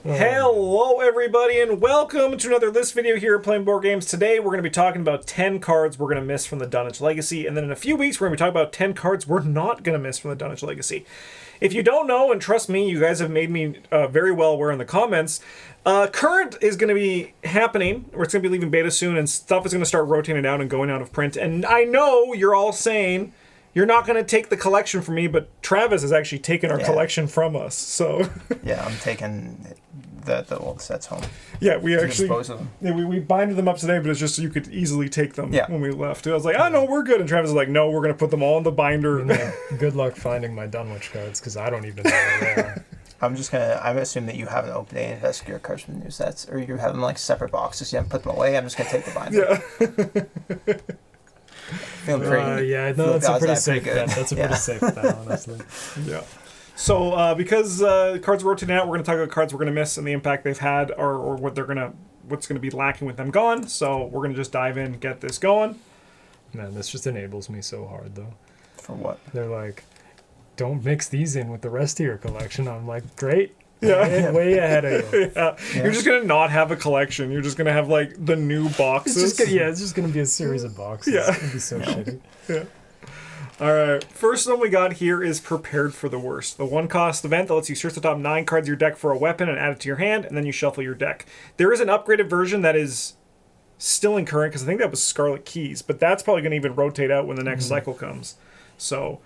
Hello everybody and welcome to another list video here at Playing Board Games. Today we're going to be talking about 10 cards we're going to miss from the Dunwich Legacy, and then in a few weeks we're going to be talking about 10 cards we're not going to miss from the Dunwich Legacy. If you don't know, and trust me, you guys have made me very well aware in the comments, Current is going to be happening, or it's going to be leaving beta soon, and stuff is going to start rotating out and going out of print. And I know you're all saying you're not going to take the collection from me, but Travis has actually taken our collection from us. So yeah, I'm taking the old sets home. Yeah, we actually dispose of them. Yeah, we binded them up today, but it's just so you could easily take them when we left. I was like, no, we're good. And Travis was like, no, we're going to put them all in the binder. Good luck finding my Dunwich cards, because I don't even know where they are. I'm assuming that you haven't opened any investigate your cards from the new sets, or you have them like separate boxes. You haven't put them away. I'm just going to take the binder. Yeah. Feeling pretty. That's a pretty safe bet. That's a pretty safe bet, honestly. Yeah. So because cards are rotating out, we're going to talk about cards we're going to miss and the impact they've had, or what's going to be lacking with them gone. So we're going to just dive in and get this going. Man, this just enables me so hard, though. For what? They're like, don't mix these in with the rest of your collection. I'm like, great. Yeah. Way ahead of you. Yeah. You're just going to not have a collection. You're just going to have, like, the new boxes. It's just going to be a series of boxes. Yeah. It'd be so shitty. Yeah. All right. First one we got here is Prepared for the Worst. The one-cost event that lets you search the top 9 cards of your deck for a weapon and add it to your hand, and then you shuffle your deck. There is an upgraded version that is still in current, because I think that was Scarlet Keys, but that's probably going to even rotate out when the next cycle comes. So,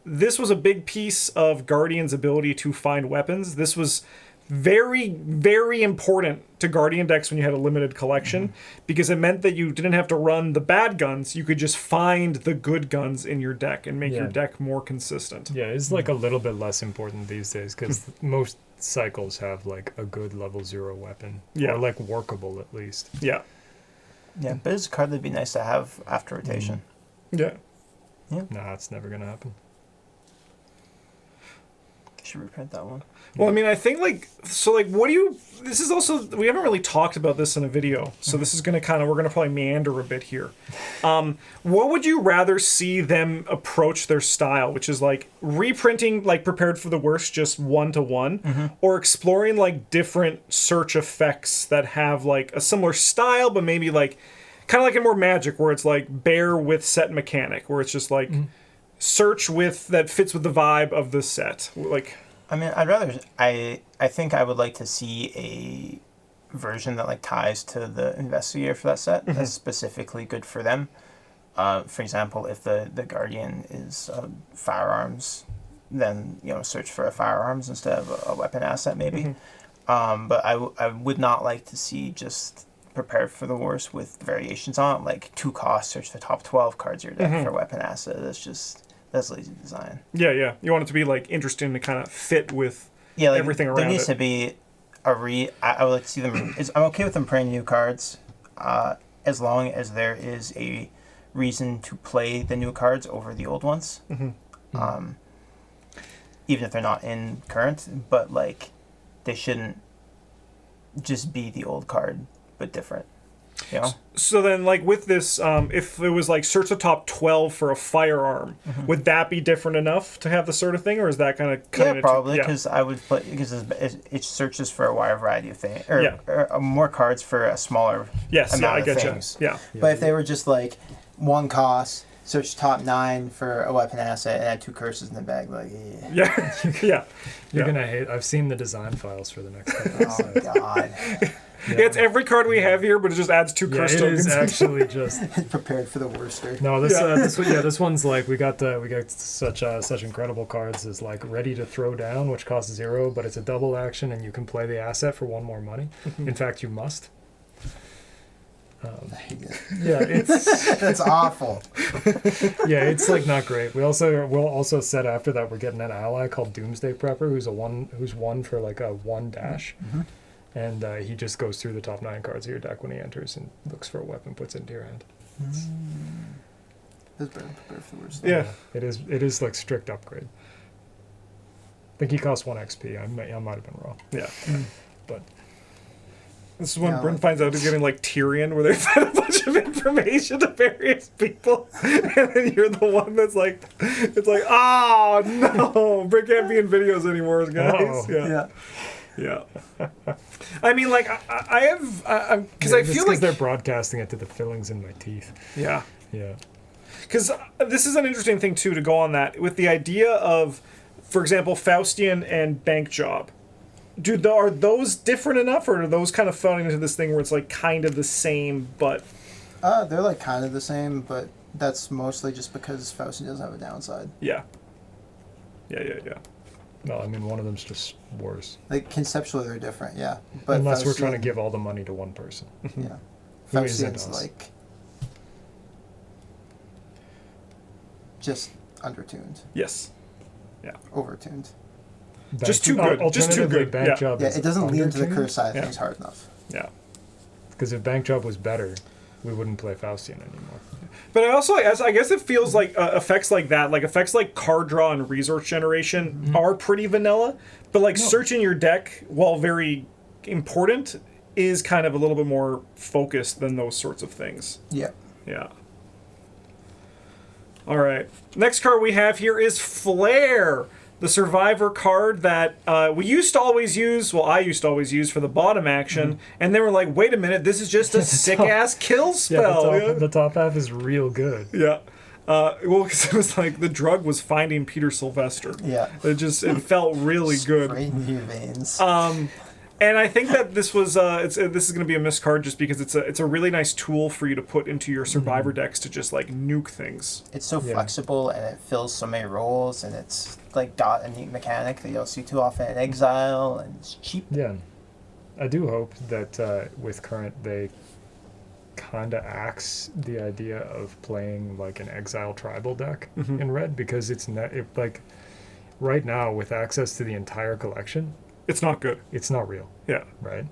this was a big piece of Guardian's ability to find weapons. This was very, very important to Guardian decks when you had a limited collection, because it meant that you didn't have to run the bad guns. You could just find the good guns in your deck and make your deck more consistent. Yeah, it's like a little bit less important these days, because most cycles have like a good level 0 weapon. Or like workable at least. Yeah. Yeah, but it's a card that'd be nice to have after rotation. Yeah. Nah, it's never going to happen. Should reprint that one. Well, I mean, I think, what do you... This is also... We haven't really talked about this in a video, so this is going to we're going to probably meander a bit here. What would you rather see them approach their style, which is, reprinting, Prepared for the Worst just one-to-one, or exploring, different search effects that have, a similar style, but maybe, kind of like in more Magic, where it's, bear with set mechanic, where it's just, search with that fits with the vibe of the set. I mean, I think I would like to see a version that ties to the investigator for that set that's specifically good for them. For example, if the Guardian is firearms, then search for a firearms instead of a weapon asset maybe. But I would not like to see just Prepared for the Worst with variations on it, 2 costs, search the top 12 cards of your deck for a weapon asset. That's lazy design. Yeah. You want it to be interesting to kind of fit with everything around it. There needs to be I would like to see them. I'm okay with them printing new cards, as long as there is a reason to play the new cards over the old ones. Even if they're not in current, but they shouldn't just be the old card but different. So then, with this, if it was search the top 12 for a firearm, would that be different enough to have the sort of thing, or is that kind of probably because I would play because it searches for a wide variety of things, or more cards for a smaller amount of things. But if they were just one cost, search top 9 for a weapon asset, and add 2 curses in the bag, You're gonna hate. I've seen the design files for the next couple. Oh God. Yeah, it's every card we have here, but it just adds 2 curse tokens. It is actually just Prepared for the Worst. No, this one's we got such incredible cards as Ready to Throw Down, which costs 0, but it's a double action and you can play the asset for 1 more money. In fact, you must. It's that's awful. It's not great. We'll also said after that we're getting an ally called Doomsday Prepper, who's one for a 1 dash. And he just goes through the top 9 cards of your deck when he enters and looks for a weapon, puts it into your hand. That's better for the worst. Yeah. It is strict upgrade. I think he costs 1 XP. I might have been wrong. Yeah. But this is when Bryn finds out he's getting Tyrion, where they've sent a bunch of information to various people, and then you're the one that's oh no, Bryn can't be in videos anymore, guys. Uh-oh. Yeah. Yeah. I mean, like, I have, because I feel like they're broadcasting it to the fillings in my teeth. Yeah. Yeah. Because this is an interesting thing, too, to go on that. With the idea of, for example, Faustian and Bank Job. Are those different enough, or are those kind of falling into this thing where it's, like, kind of the same, but... They're, like, kind of the same, but that's mostly just because Faustian doesn't have a downside. Yeah. Yeah. No, I mean, one of them's just worse. Like, conceptually, they're different, yeah. But Unless we're Faustian- trying to give all the money to one person. Yeah. Who isn't Faustian's, us? like... just undertuned. Yes. Overtuned. Just too good. Just too Alternatively, good. Bank Yeah. Job Yeah, is it doesn't lean to the undertuned. curse side of Yeah. things hard enough. Yeah. Because if Bank Job was better, we wouldn't play Faustian anymore. But I guess it feels like effects like that, like effects like card draw and resource generation are pretty vanilla. But like searching your deck, while very important, is kind of a little bit more focused than those sorts of things. Yeah. Yeah. All right. Next card we have here is Flare, the Survivor card that we used to always use. Well, I used to always use for the bottom action, and they were like, "Wait a minute, this is just a sick ass kill spell." Yeah, the top half is real good. Yeah. Well, because it was like the drug was finding Peter Sylvestre. Yeah. It felt really good. Straight into your veins. And I think that this was this is going to be a missed card just because it's a really nice tool for you to put into your survivor decks to just like nuke things. It's so flexible and it fills so many roles, and it's like a neat mechanic that you don't see too often in Exile, and it's cheap. Yeah. I do hope that with current they kind of axe the idea of playing like an Exile tribal deck in red, because it's like right now with access to the entire collection, It's not good. it's not real, Yeah. right?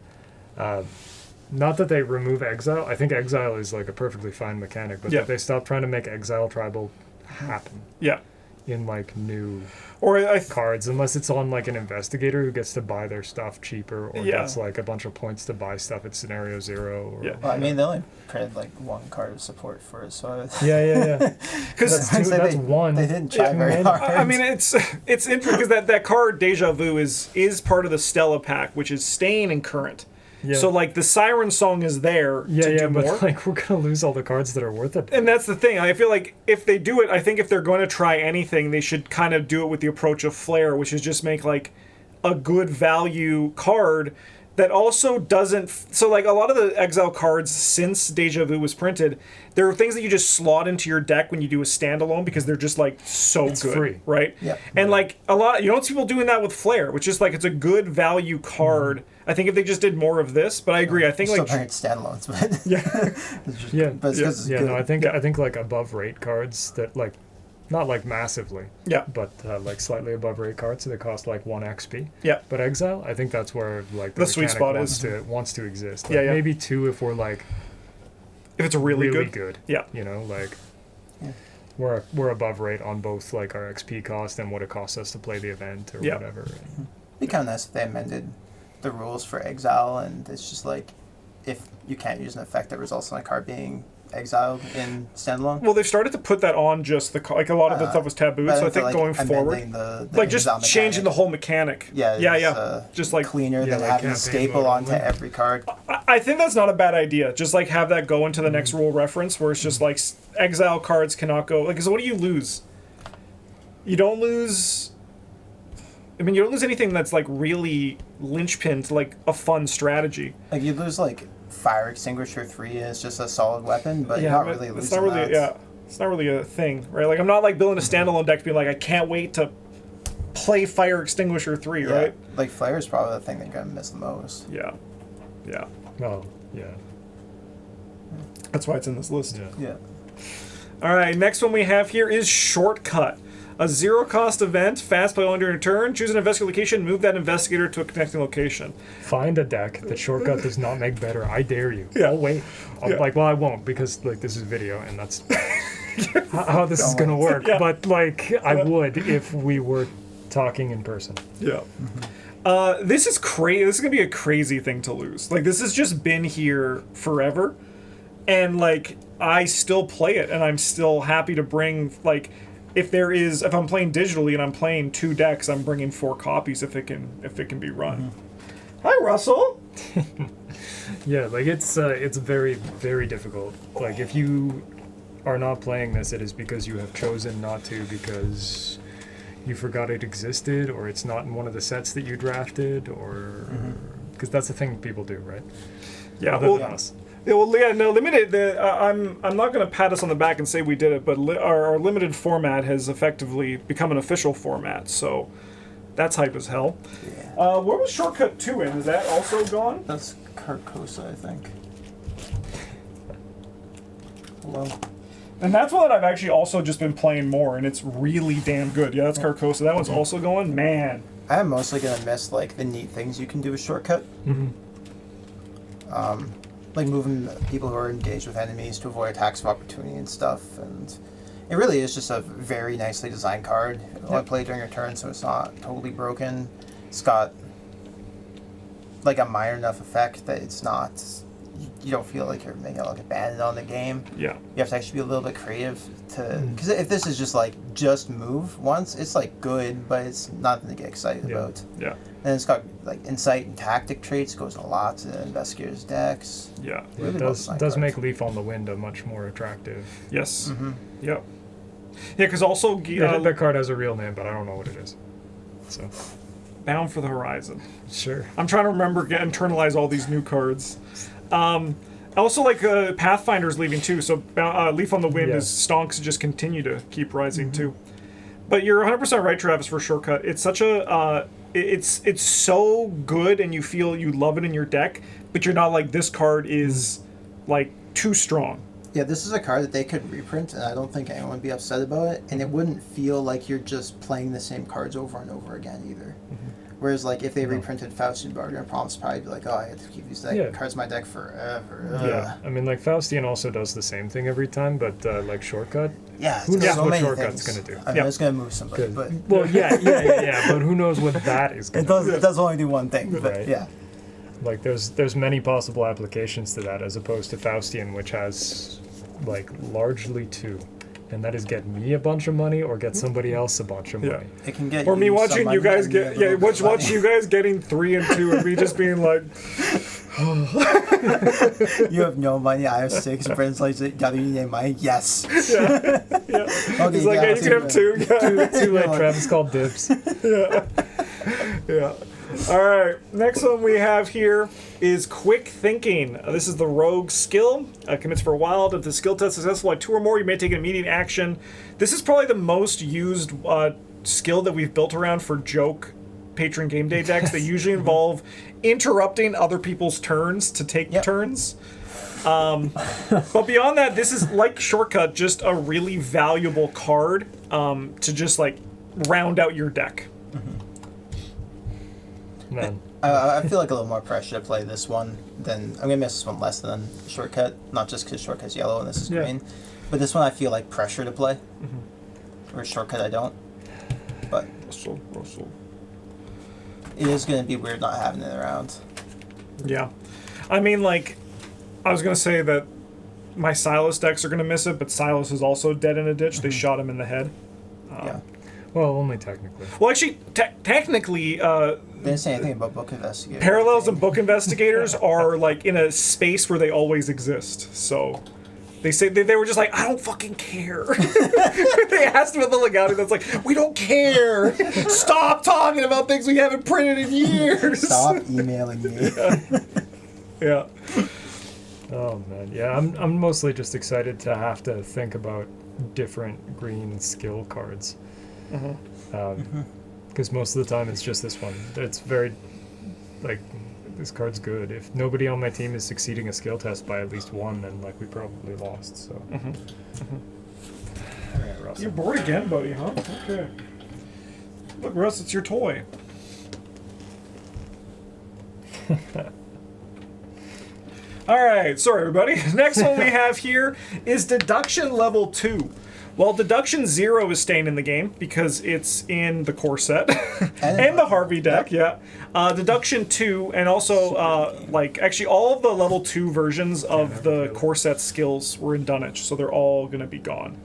Not that they remove Exile. I think Exile is like a perfectly fine mechanic, but Yeah. that they stop trying to make Exile tribal happen Yeah. in like new Or cards, unless it's on like an investigator who gets to buy their stuff cheaper, or Yeah. gets like a bunch of points to buy stuff at scenario 0. Or, Yeah. Well, I mean, they only printed like one card of support for it, so yeah. because That's two, that's one. They didn't try very many. hard. I mean, it's interesting because that card Deja Vu is part of the Stella pack, which is staying in current. Yeah. So like the Siren Song is there to do but more. like we're gonna lose all the cards that are worth it. And that's the thing. I feel like if they do it, I think if they're going to try anything, they should kind of do it with the approach of Flare, which is just make like a good value card that also doesn't. So like a lot of the Exile cards since Deja Vu was printed, there are things that you just slot into your deck when you do a standalone because they're just like so It's good, free. right? Yeah. And like a lot, you don't see people doing that with Flare, which is like it's a good value card. I think if they just did more of this, but I agree. I think Still like playing standalones, but yeah, it's just, Yeah. but it's 'cause it's Yeah, good. no, I think like above rate cards that like, not like massively, yeah, but like slightly above rate cards, so they cost like 1 XP. yeah. But Exile, I think that's where like The sweet mechanic spot wants to exist. Like, Yeah, yeah. Maybe 2 if we're like If it's really, really good, good. yeah. You know, like Yeah. we're above rate on both like our XP cost and what it costs us to play the event or Yeah. whatever. It'd be kind of nice if they amended the rules for Exile, and it's just like if you can't use an effect that results in a card being exiled in standalone. Well, they've started to put that on just like a lot of the stuff was tabooed. But So I think like, going forward, amending the like just exile changing the mechanic, whole mechanic. yeah, yeah. Just like cleaner yeah, than like having a campaign staple mode onto only. every card. I think that's not a bad idea. Just like have that go into the next rule reference where it's just like exile cards cannot go. Like, so what do you lose? You don't lose. I mean, you don't lose anything that's like really linchpin to like a fun strategy. Like you lose like Fire Extinguisher 3 is just a solid weapon, but you're Yeah, not but really losing it's not really that. yeah. It's not really a thing, right? Like I'm not like building a standalone deck being like I can't wait to play Fire Extinguisher 3, Yeah. right? Like Flare is probably the thing that you're gonna miss the most. Yeah. Yeah. Oh, yeah. That's why it's in this list. Yeah. Yeah. All right, next one we have here is Shortcut. A zero-cost event, fast play under your turn. Choose an investigator location, move that investigator to a connecting location. Find a deck that Shortcut does not make better. I dare you. Yeah. I'll wait. Yeah. Like, well, I won't because like this is video and that's how this is gonna work. Yeah. But like, I would if we were talking in person. Yeah. This is crazy. This is gonna be a crazy thing to lose. Like this has just been here forever, and like I still play it, and I'm still happy to bring like. If I'm playing digitally and I'm playing 2 decks, I'm bringing 4 copies if it can be run. Hi, Russell. Yeah, like it's very, very difficult. Like if you are not playing this, it is because you have chosen not to because you forgot it existed, or it's not in one of the sets that you drafted, or because that's the thing people do, right? Yeah, Other well, than us. yeah, well, yeah, no, limited. I'm not going to pat us on the back and say we did it, but our limited format has effectively become an official format, so that's hype as hell. Yeah. Where was Shortcut 2 in? Is that also gone? That's Carcosa, I think. Hello. And that's one that I've actually also just been playing more, and it's really damn good. Yeah, that's Carcosa. That one's also going. Man. I'm mostly gonna miss like the neat things you can do with Shortcut. Like moving people who are engaged with enemies to avoid attacks of opportunity and stuff. And it really is just a very nicely designed card. It'll only play during your turn, so it's not totally broken. It's got like a minor enough effect that it's not. You don't feel like you're making like abandoned on the game. Yeah. You have to actually be a little bit creative to, because if this is just like just move once, it's like good, but it's nothing to get excited about. Yeah. And it's got like insight and tactic traits, goes a lot to investigators' decks. Yeah. Yeah, Really it well does designed make card. Leaf on the Wind a much more attractive. Yes. Mm-hmm. Yep. Yeah, because also That card has a real name, but I don't know what it is. So Bound for the Horizon. sure. I'm trying to remember, internalize all these new cards. Also, like Pathfinder's leaving too, so Leaf on the Wind is stonks just continue to keep rising too. But you're 100% right, Travis, for Shortcut. It's such a it's so good, and you feel you love it in your deck, but you're not like this card is like too strong. Yeah, this is a card that they could reprint, and I don't think anyone would be upset about it. And it wouldn't feel like you're just playing the same cards over and over again either. Whereas, like, if they reprinted Faustian Bargain Prompts, probably be like, oh, I have to keep these cards in my deck forever. Yeah, I mean, like Faustian also does the same thing every time, but like Shortcut. Yeah, Who it's knows so what many Shortcut's things. gonna do? I mean, it's gonna move somebody, Good. but Well, yeah, but who knows what that is going it to do? does only do one thing. But Right. yeah, Like, there's many possible applications to that, as opposed to Faustian, which has, like, largely two. And that is get me a bunch of money or get somebody else a bunch of Yeah. money. it can get. Or me you watching some you money guys and get a little bit of watch money. you guys getting 3 and 2, and me just being like, You have no money. I have 6. Friends like, "Do you need money?" Yes. yeah. Okay, He's like, yeah, I'll you take can have that. 2. Yeah. Too late, Travis called dibs. Yeah. All right. Next one we have here is Quick Thinking. This is the Rogue skill. Commits for a wild. If the skill test is successful at 2 or more, you may take an immediate action. This is probably the most used skill that we've built around for joke patron game day decks. They usually involve interrupting other people's turns to take turns. But beyond that, this is like Shortcut, just a really valuable card to just like round out your deck. Man. I feel like a little more pressure to play this one than I'm gonna miss this one less than Shortcut. Not just because Shortcut's yellow and this is Yeah. green, but this one I feel like pressure to play. Whereas Shortcut I don't. But Russell. it is gonna be weird not having it around. Yeah. I mean, like, I was going to say that my Silas decks are going to miss it, but Silas is also dead in a ditch. They shot him in the head. Yeah. Well, only technically. Well, actually, technically, They didn't say anything about Book Investigator. Parallels and Book Investigators are, like, in a space where they always exist. So they say they were just like, I don't fucking care. They asked about the legality. That's like, we don't care. Stop talking about things we haven't printed in years. Stop emailing me. Yeah. Oh man, yeah. I'm mostly just excited to have to think about different green skill cards. Because most of the time it's just this one. It's very, like, this card's good. If nobody on my team is succeeding a skill test by at least 1, then like we probably lost. So. All right, Russell. You're bored again, buddy, huh? Okay. Look, Russ, it's your toy. All right, sorry, everybody. Next one we have here is Deduction Level 2. Well, Deduction 0 is staying in the game because it's in the core set and the Harvey deck, yeah. Deduction 2 and also, like, actually all of the Level 2 versions of the core set skills were in Dunwich, so they're all going to be gone.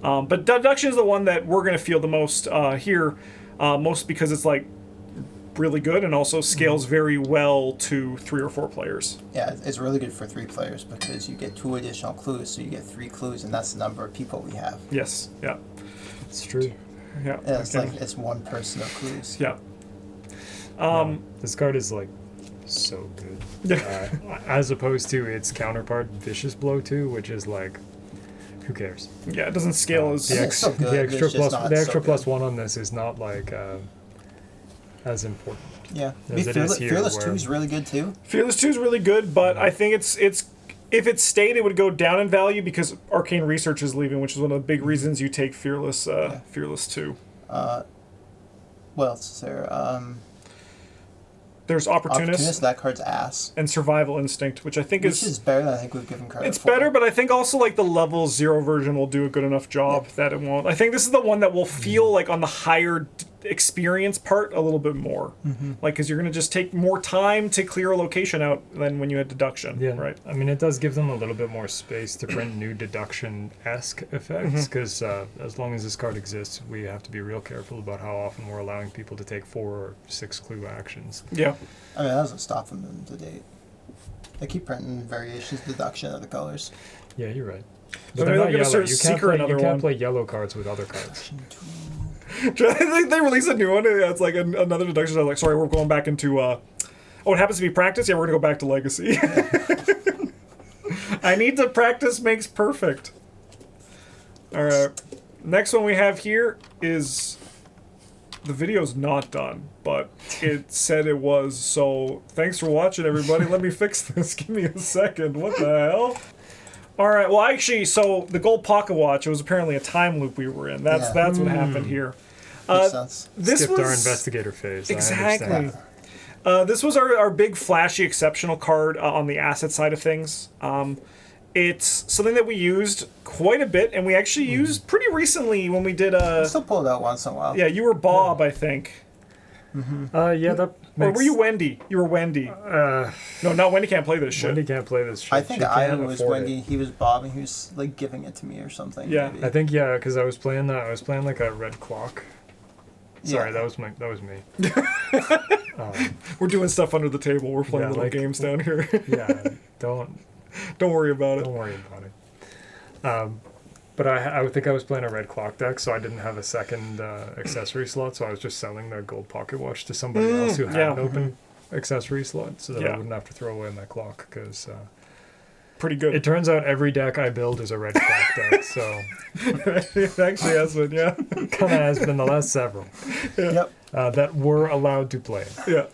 But Deduction is the one that we're going to feel the most here, most because it's, like, really good and also scales very well to 3 or 4 players. Yeah, it's really good for 3 players because you get 2 additional clues, so you get 3 clues, and that's the number of people we have. Yes, yeah. It's true. Yeah. And it's okay. like it's 1 person of clues. Yeah. This card is like so good. Yeah. As opposed to its counterpart, Vicious Blow 2, which is like, who cares? Yeah, it doesn't scale as... The, It's still good, the extra it's just plus not the so extra good. plus 1 on this is not like as important. Yeah. As it is here, Fearless where- 2 is really good too. Fearless 2 is really good, but I think it's if it stayed, it would go down in value because Arcane Research is leaving, which is one of the big reasons you take Fearless Fearless 2. What else is there? There's Opportunist, Opportunist that card's ass. and Survival Instinct, which I think Which is better than I think we've given credit it's for. better, but I think also like the level 0 version will do a good enough job that it won't. I think this is the one that will feel like on the higher experience part a little bit more, like because you're gonna just take more time to clear a location out than when you had Deduction. Yeah, Right. I mean, it does give them a little bit more space to print new Deduction-esque effects, because as long as this card exists, we have to be real careful about how often we're allowing people to take 4 or 6 clue actions. Yeah. I mean, that doesn't stop them to date. They keep printing variations, Deduction of the colors. Yeah, you're right. So But they're maybe not they'll give us yellow. a You secret can't, play, another you can't one. play yellow cards with other cards. I think they release a new one. It's like another Deduction. I'm like, sorry, we're going back into. Oh, it happens to be practice. Yeah, we're gonna go back to Legacy. I need to practice makes perfect. All right. Next one we have here is. The video's not done, but it said it was. So thanks for watching, everybody. Let me fix this. Give me a second. What the hell? All right. Well, actually, so the gold pocket watch. It was apparently a time loop we were in. That's what happened here. Makes sense. This Skipped was our investigator phase. I exactly. understand. This was our big flashy exceptional card on the asset side of things. It's something that we used quite a bit, and we actually used pretty recently when we did I still pull it out once in a while. yeah, you were Bob, I think. Yeah, that Or makes... were you Wendy? You were Wendy. No, not Wendy can't play this shit. Wendy can't play this shit. I think She I can't was afford Wendy, it. he was Bob, and he was like giving it to me or something. Yeah. maybe. I think because I was playing that. I was playing like a red clock. Sorry, Yeah. that was me. We're doing stuff under the table. We're playing Yeah, little like- games down here. Yeah, don't Don't worry about it. worry about it. But I think I was playing a red clock deck, so I didn't have a second accessory slot, so I was just selling the gold pocket watch to somebody else who had yeah. an open accessory slot, so that Yeah. I wouldn't have to throw away my clock, because Pretty good. it turns out every deck I build is a red clock deck, so It actually has been, yeah. kind of has been the last several Yep. that were allowed to play, Yeah.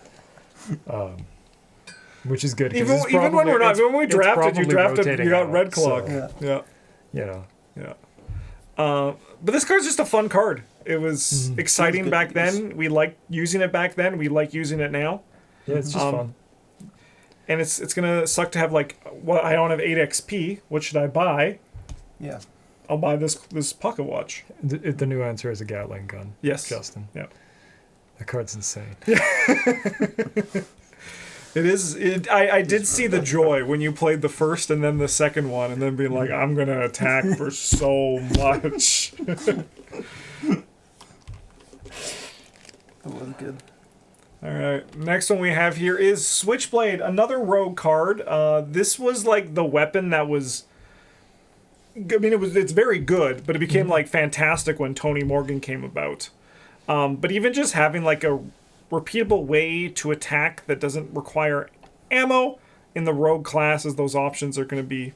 which is good. 'cause Even it's when we're probably- not, it's- when we it's drafted, you probably drafted, rotating you got out, red clock. so, Yeah. you know. Yeah. But this card's just a fun card. It was exciting good back to use. then. We liked using it back then. We like using it now. Yeah, it's just fun. And it's gonna suck to have like, well, I don't have 8 XP. What should I buy? Yeah. I'll buy this pocket watch. The new answer is a Gatling gun. Yes. Justin. Yeah. That card's insane. It is. I did see the joy when you played the first and then the second one, and then being like, I'm gonna attack for so much. It was good. All right. Next one we have here is Switchblade, another rogue card. This was like the weapon that was. I mean, it's very good, but it became like fantastic when Tony Morgan came about. But even just having like a repeatable way to attack that doesn't require ammo in the rogue classes, those options are going to be,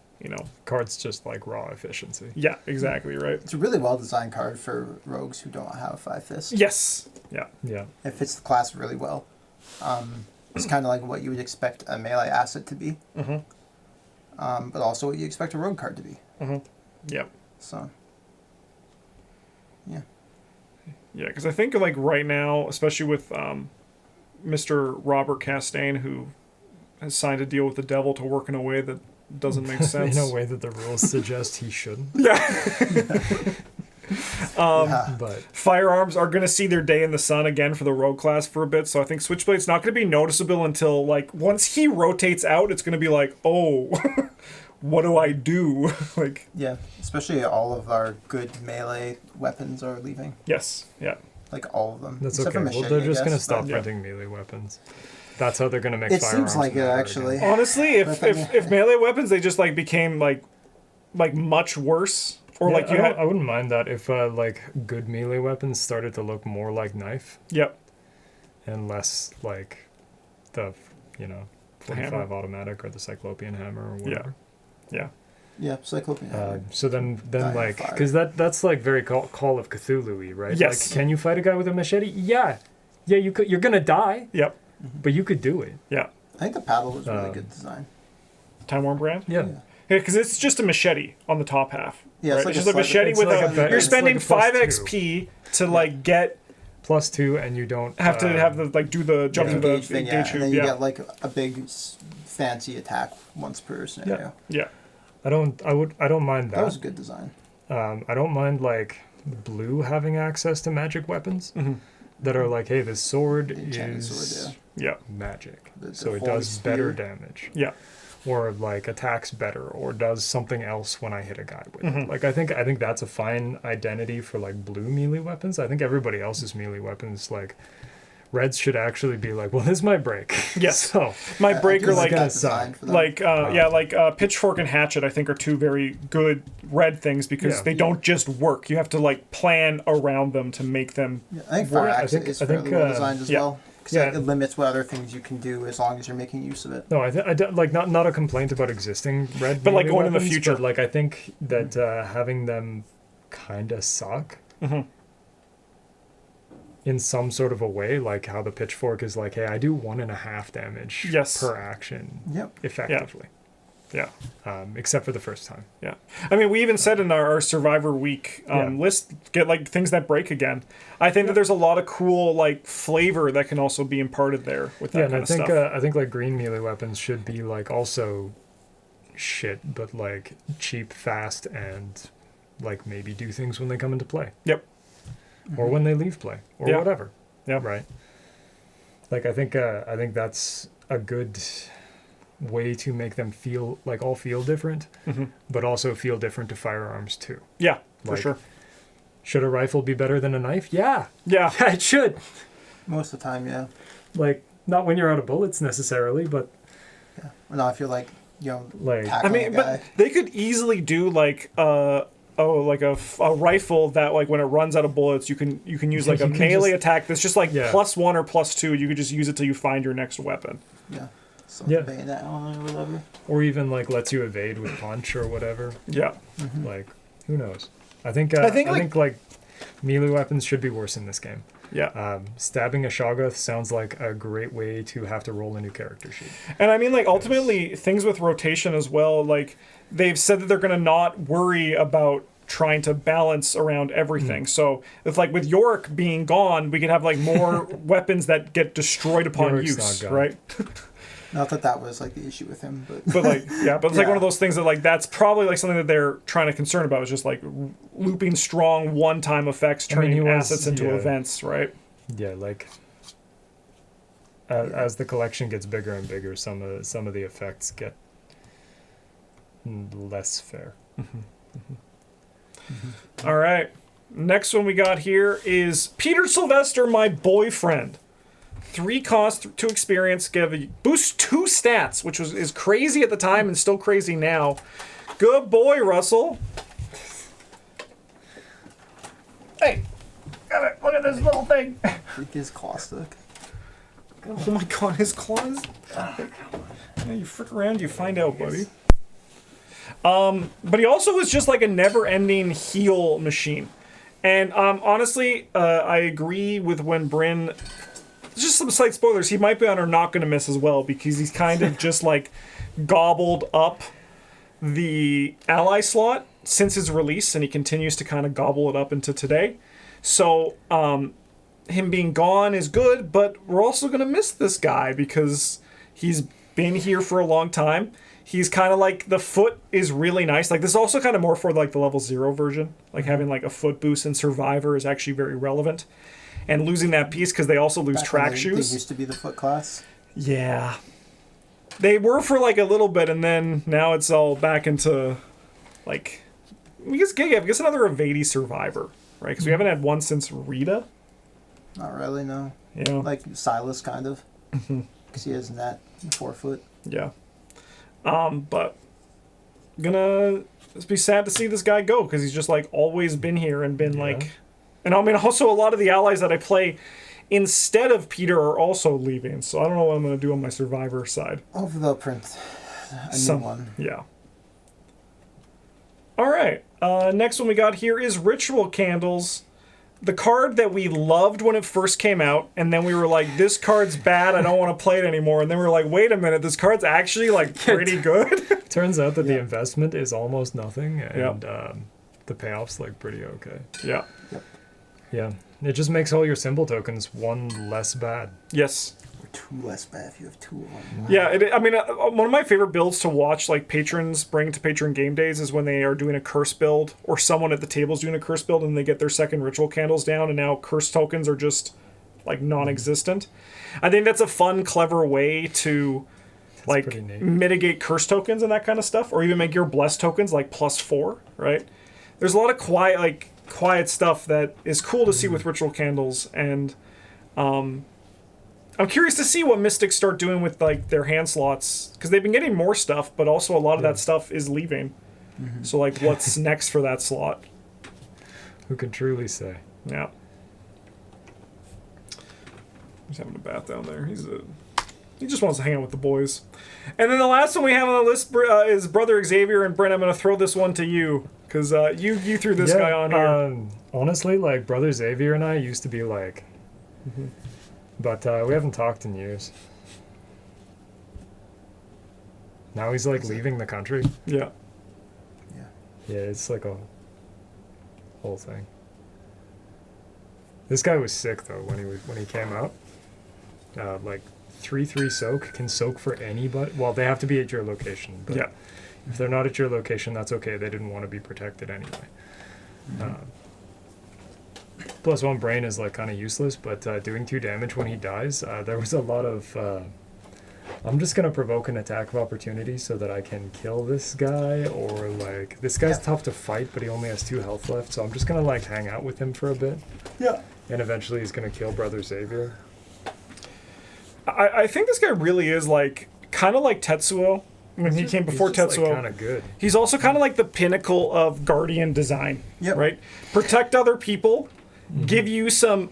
Card's just like raw efficiency. yeah, exactly right. It's a really well designed card for rogues who don't have 5 fists. Yes. Yeah. Yeah. It fits the class really well. It's kind of like what you would expect a melee asset to be. But also what you expect a rogue card to be. Yep. So, yeah. Yeah, because I think like right now, especially with Mr. Robert Castaigne, who has signed a deal with the devil to work in a way that doesn't make sense. In a way that the rules suggest he shouldn't. Yeah. But Firearms are going to see their day in the sun again for the rogue class for a bit, so I think Switchblade's not going to be noticeable until like once he rotates out, it's going to be like, oh, what do I do? Like, Yeah. Especially all of our good melee weapons are leaving. yes, yeah. like all of them. That's Except okay. for Well, machete, they're I just gonna guess, stop but- Yeah. printing melee weapons. That's how they're gonna make It firearms. seems like it, matter actually. again. Honestly, if melee weapons they just like became like much worse, or Yeah, like you I had wouldn't mind that if like good melee weapons started to look more like knife yep and less like the, you know, 45 hammer. automatic or the Cyclopean hammer or whatever. yeah Yeah, Cyclopean hammer. So then Dying like, fire. because that's like very Call of Cthulhu-y, right? Yes. Like, can you fight a guy with a machete? Yeah, you could. You're gonna die, yep but you could do it. yeah I think the paddle was really good design. Time Worn brand. Yeah. Yeah. Yeah, because it's just a machete on the top half. Yeah, right? it's like It's a just a machete it's with like a. a be- You're it's spending like a plus 5 2. XP to like get +2, and you don't have to have the like do the jump Yeah. through the Engage thing, gauge yeah, tube. and then you Yeah. get like a big fancy attack once per scenario. Yeah. I don't mind that. That was a good design. I don't mind like blue having access to magic weapons Mhm. that are like, hey, this sword Enchanted is sword, Yeah. magic, The so it holy does better spear. damage. Yeah. Or like attacks better, or does something else when I hit a guy with it. Mhm. Like I think that's a fine identity for like blue melee weapons. I think everybody else's melee weapons, like reds, should actually be like, well, this might break. Yes. So My I breaker do like gonna that design suck. for them. like pitchfork and hatchet I think are two very good red things because Yeah. they don't just work. You have to like plan around them to make them. Yeah, I think Well, fire I axe think- is I fairly think, well designed as yeah. well. Because Yeah. it limits what other things you can do as long as you're making use of it. no, I don't like not a complaint about existing red, But, like, melee going in the weapons, future. But like I think that having them kind of suck. Mhm. In some sort of a way, like how the pitchfork is like, hey, I do 1.5 damage Yes. per action Yep. effectively, Yeah. except for the first time. Yeah. I mean, we even said in our Survivor Week Yeah. list, get like things that break again. I think that there's a lot of cool like flavor that can also be imparted there with that Yeah, and kind I of think stuff. I think like green melee weapons should be like also shit, but like cheap, fast, and like maybe do things when they come into play. Yep. Or when they leave play, or Yeah. whatever. Yeah. Right. Like I think that's a good way to make them feel like all feel different, Mhm. but also feel different to firearms too. Yeah, for like- sure. Should a rifle be better than a knife? Yeah, Yeah. yeah, it should. Most of the time, yeah. Like not when you're out of bullets necessarily, but No, I feel like, like I tackling mean, a but guy. they could easily do like a rifle that like when it runs out of bullets, you can use like a You can melee just- attack that's just like Yeah. +1 or +2. You could just use it till you find your next weapon. Yeah. Some Yeah. bayonet on it or whatever. or even like lets you evade with punch or whatever. Yeah. Like who knows? I think I I think, think like melee weapons should be worse in this game. Yeah. Stabbing a Shoggoth sounds like a great way to have to roll a new character sheet. And I mean, like, ultimately, things with rotation as well, like, they've said that they're going to not worry about trying to balance around everything. So, if, like, with Yorick being gone, we could have, like, more weapons that get destroyed upon Yorick's use, not gone. right? Not that that was like the issue with him, but But, like, yeah, but it's, like, Yeah. one of those things that, like, that's probably, like, something that they're trying to concern about is just, like, looping strong one-time effects, I mean, turning he was- assets into yeah. events, right? Yeah, like as the collection gets bigger and bigger, some of the effects get less fair. All right. Next one we got here is Peter Sylvestre, my boyfriend. 3 cost, 2 experience, give a boost 2 stats, which is crazy at the time and still crazy now. Good boy, Russell. Hey, got it. Look at this little thing. freak is caustic. Oh my god, his claws. Yeah, you frick around, you find out, buddy. But he also was just like a never-ending heal machine. And honestly, I agree with when Bryn. Just some slight spoilers. He might be on our not gonna miss as well because he's kind of just like gobbled up the ally slot since his release, and he continues to kind of gobble it up into today. So him being gone is good, but we're also gonna miss this guy because he's been here for a long time. He's kind of like the foot is really nice. Like this is also kind of more for like the level 0 version. Like having like a foot boost in Survivor is actually very relevant. And losing that piece because they also lose Back when track they shoes. used to be the foot class. Yeah. They were for like a little bit, and then now it's all back into like. I guess another Evadie Survivor, right? Because we haven't had one since Rita. Not really, no. Yeah. Like Silas, kind of. Because he has net 4 foot. Yeah. But gonna be sad to see this guy go because he's just like always been here and been like, and I mean also a lot of the allies that I play instead of Peter are also leaving. So I don't know what I'm gonna do on my survivor side. Hopefully they'll print a new one. Yeah. All right. Next one we got here is Ritual Candles. The card that we loved when it first came out, and then we were like, this card's bad, I don't want to play it anymore. And then we were like, wait a minute, this card's actually like pretty good. Turns out that the investment is almost nothing, and the payoff's like pretty okay. Yeah. Yep. Yeah. It just makes all your symbol tokens one less bad. Yes. Or 2 less bad if you have 2 of them. Yeah, I mean, one of my favorite builds to watch, like patrons bring to patron game days, is when they are doing a curse build, or someone at the table is doing a curse build, and they get their second ritual candles down, and now curse tokens are just like non-existent. I think that's a fun, clever way to like mitigate curse tokens and that kind of stuff, or even make your blessed tokens like +4, right? There's a lot of quiet stuff that is cool to see with ritual candles, and I'm curious to see what Mystics start doing with like their hand slots, because they've been getting more stuff, but also a lot of that stuff is leaving. So like, what's next for that slot? Who can truly say? Yeah. He's having a bath down there. He just wants to hang out with the boys. And then the last one we have on the list is Brother Xavier. And Brent, I'm going to throw this one to you, because you threw this guy on here. Honestly, like Brother Xavier and I used to be like, but we haven't talked in years. Now he's like leaving the country. Yeah. Yeah, it's like a whole thing. This guy was sick though when he came out. Like 3/3 soak can soak for anybody. Well, they have to be at your location. But if they're not at your location, that's okay. They didn't want to be protected anyway. +1 brain is like kind of useless, but doing 2 damage when he dies. There was a lot of. I'm just gonna provoke an attack of opportunity so that I can kill this guy, or like this guy's tough to fight, but he only has 2 health left. So I'm just gonna like hang out with him for a bit. Yeah. And eventually he's gonna kill Brother Xavier. I think this guy really is like kind of like Tetsuo when he came before Tetsuo. Like, kind of good. He's also kind of like the pinnacle of Guardian design. Yep. Right. Protect other people. Give you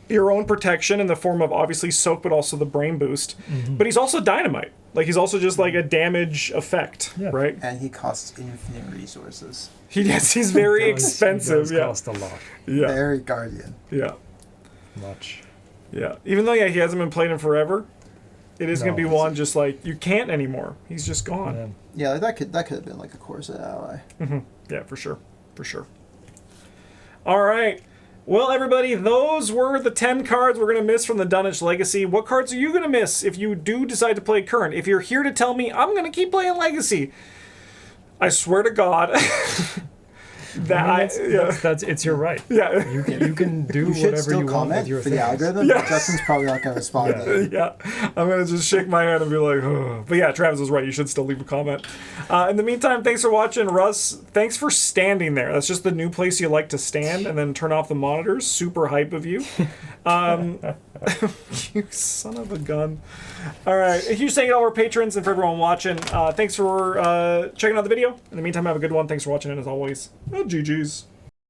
your own protection in the form of obviously soak, but also the brain boost. But he's also dynamite. Like he's also just like a damage effect, right? And he costs infinite resources. He's very expensive. He does cost a lot. Yeah. Very Guardian. Yeah. Much. Yeah. Even though he hasn't been played in forever, it is gonna be one just like you can't anymore. He's just gone. Yeah, like that could have been like a Corset ally. Yeah, for sure. All right. Well, everybody, those were the 10 cards we're going to miss from the Dunwich Legacy. What cards are you going to miss if you do decide to play Current? If you're here to tell me, I'm going to keep playing Legacy, I swear to God it's your right. Yeah. You can do You should whatever still you want comment with your for the things. algorithm. Yeah. But Justin's probably not going to respond. Yeah, I'm going to just shake my head and be like, oh. But yeah, Travis was right. You should still leave a comment. In the meantime, thanks for watching. Russ, thanks for standing there. That's just the new place you like to stand and then turn off the monitors. Super hype of you. You son of a gun. All right. A huge thank you to all our patrons and for everyone watching. Thanks for checking out the video. In the meantime, have a good one. Thanks for watching, and as always, GG's.